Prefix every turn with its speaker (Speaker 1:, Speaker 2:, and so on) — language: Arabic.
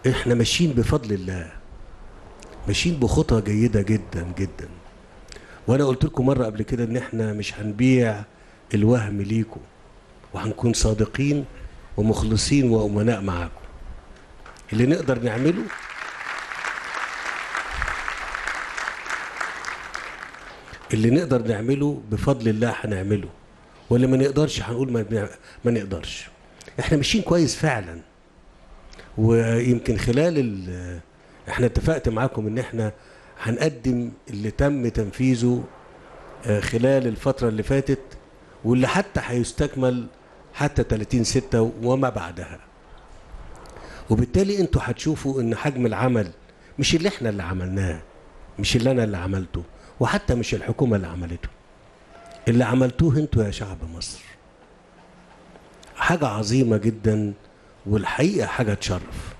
Speaker 1: احنا ماشيين بفضل الله، ماشيين بخطى جيدة جدا جدا. وانا قلت لكم مرة قبل كده ان احنا مش هنبيع الوهم ليكم، وهنكون صادقين ومخلصين وأمناء معاكم. اللي نقدر نعمله اللي نقدر نعمله بفضل الله هنعمله، واللي ما نقدرش هنقول ما نقدرش. احنا ماشيين كويس فعلا. ويمكن احنا اتفقت معاكم ان احنا هنقدم اللي تم تنفيذه خلال الفترة اللي فاتت، واللي حتى هيستكمل حتى 30/6 وما بعدها. وبالتالي انتوا هتشوفوا ان حجم العمل مش اللي احنا اللي عملناه، مش اللي انا اللي عملته، وحتى مش الحكومة اللي عملته. اللي عملتوه انتوا يا شعب مصر حاجة عظيمة جدا، والحقيقة حاجة تشرف.